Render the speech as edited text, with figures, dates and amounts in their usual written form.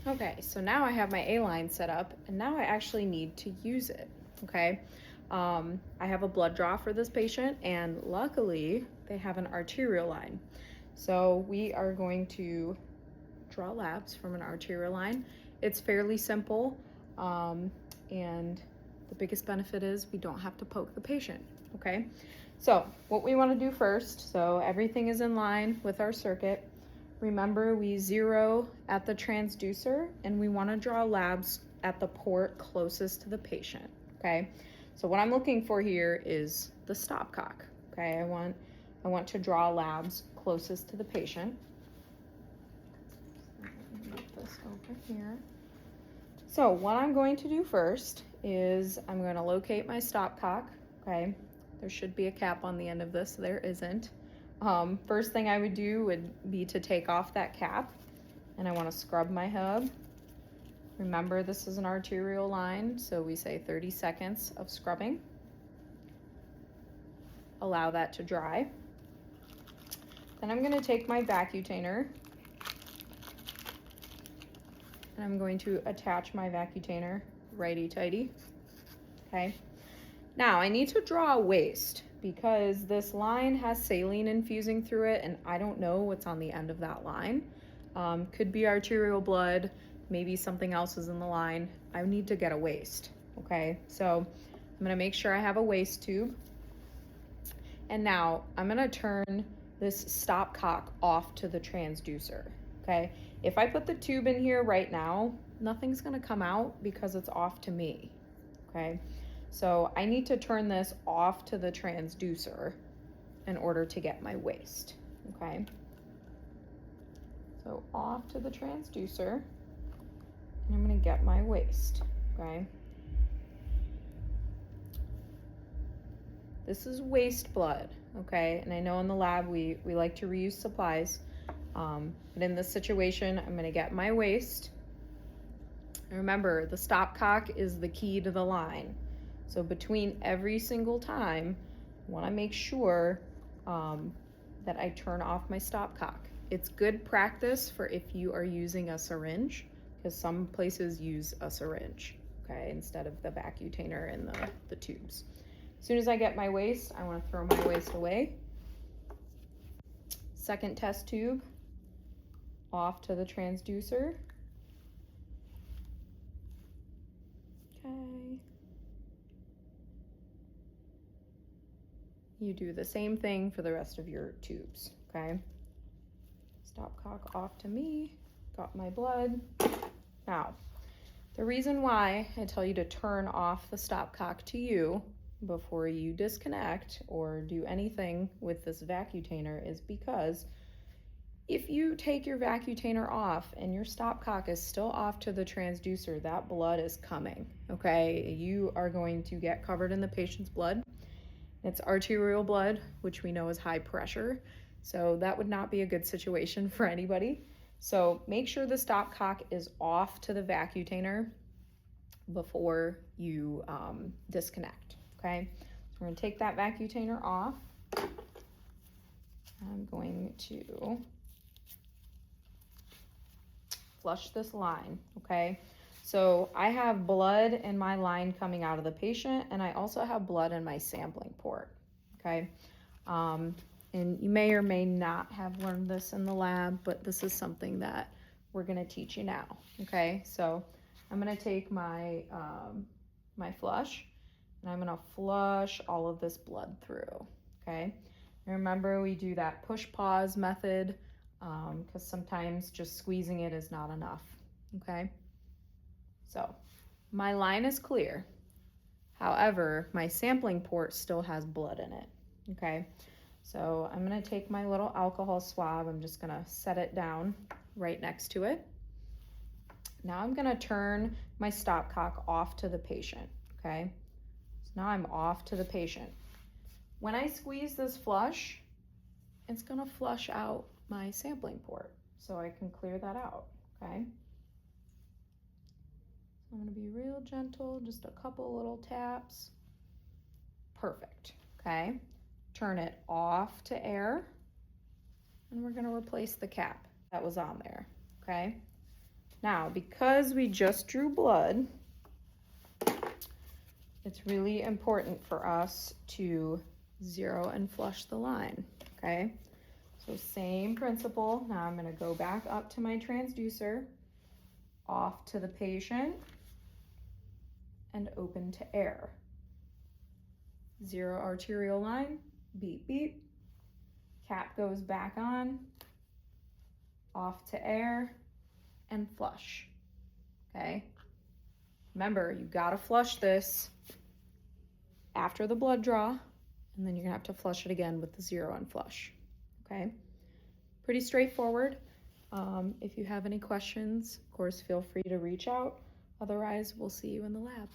Okay, so now I have my A-line set up, and now I actually need to use it, okay? I have a blood draw for this patient, and luckily they have an arterial line. So we are going to draw labs from an arterial line. It's fairly simple, and the biggest benefit is we don't have to poke the patient, okay? So what we want to do first, so everything is in line with our circuit. Remember, we zero at the transducer, and we want to draw labs at the port closest to the patient, okay? So what I'm looking for here is the stopcock, okay? I want to draw labs closest to the patient. Move this over here. So what I'm going to do first is I'm going to locate my stopcock, okay? There should be a cap on the end of this, there isn't. First thing I would do would be to take off that cap, and I want to scrub my hub. Remember, this is an arterial line, so we say 30 seconds of scrubbing. Allow that to dry. Then I'm going to take my vacutainer, and I'm going to attach my vacutainer righty-tighty, okay? Now I need to draw a waist because this line has saline infusing through it, and I don't know what's on the end of that line. Could be arterial blood, maybe something else is in the line. I need to get a waist, okay? So I'm gonna make sure I have a waist tube. And now I'm gonna turn this stopcock off to the transducer, okay? If I put the tube in here right now, nothing's gonna come out because it's off to me, okay? So I need to turn this off to the transducer in order to get my waist, okay? So off to the transducer, and I'm gonna get my waist, okay? This is waste blood, okay? And I know in the lab we like to reuse supplies, but in this situation, I'm gonna get my waist. And remember, the stopcock is the key to the line. So between every single time, I wanna make sure that I turn off my stopcock. It's good practice for if you are using a syringe, because some places use a syringe, okay, instead of the vacutainer and the tubes. As soon as I get my waist, I want to throw my waist away. Second test tube, off to the transducer. Okay. You do the same thing for the rest of your tubes, okay? Stopcock off to me, got my blood. Now, the reason why I tell you to turn off the stopcock to you before you disconnect or do anything with this vacutainer is because if you take your vacutainer off and your stopcock is still off to the transducer, that blood is coming, okay? You are going to get covered in the patient's blood. It's arterial blood, which we know is high pressure, so that would not be a good situation for anybody. So make sure the stopcock is off to the vacutainer before you disconnect, okay? So we're gonna take that vacutainer off. I'm going to flush this line, okay? So I have blood in my line coming out of the patient, and I also have blood in my sampling port, okay? And you may or may not have learned this in the lab, but this is something that we're gonna teach you now, okay? So I'm gonna take my, my flush, and I'm gonna flush all of this blood through, okay? And remember, we do that push-pause method, because sometimes just squeezing it is not enough, okay? So my line is clear. However, my sampling port still has blood in it, okay? So I'm gonna take my little alcohol swab, I'm just gonna set it down right next to it. Now I'm gonna turn my stopcock off to the patient, okay? So now I'm off to the patient. When I squeeze this flush, it's gonna flush out my sampling port, so I can clear that out, okay? I'm gonna be real gentle, just a couple little taps. Perfect, okay? Turn it off to air, and we're gonna replace the cap that was on there, okay? Now, because we just drew blood, it's really important for us to zero and flush the line, okay? So same principle. Now I'm going to go back up to my transducer, off to the patient, and open to air. Zero arterial line, beep, beep. Cap goes back on, off to air, and flush, okay? Remember, you gotta flush this after the blood draw, and then you're gonna have to flush it again with the zero and flush, okay? Pretty straightforward. If you have any questions, of course, feel free to reach out. Otherwise, we'll see you in the lab.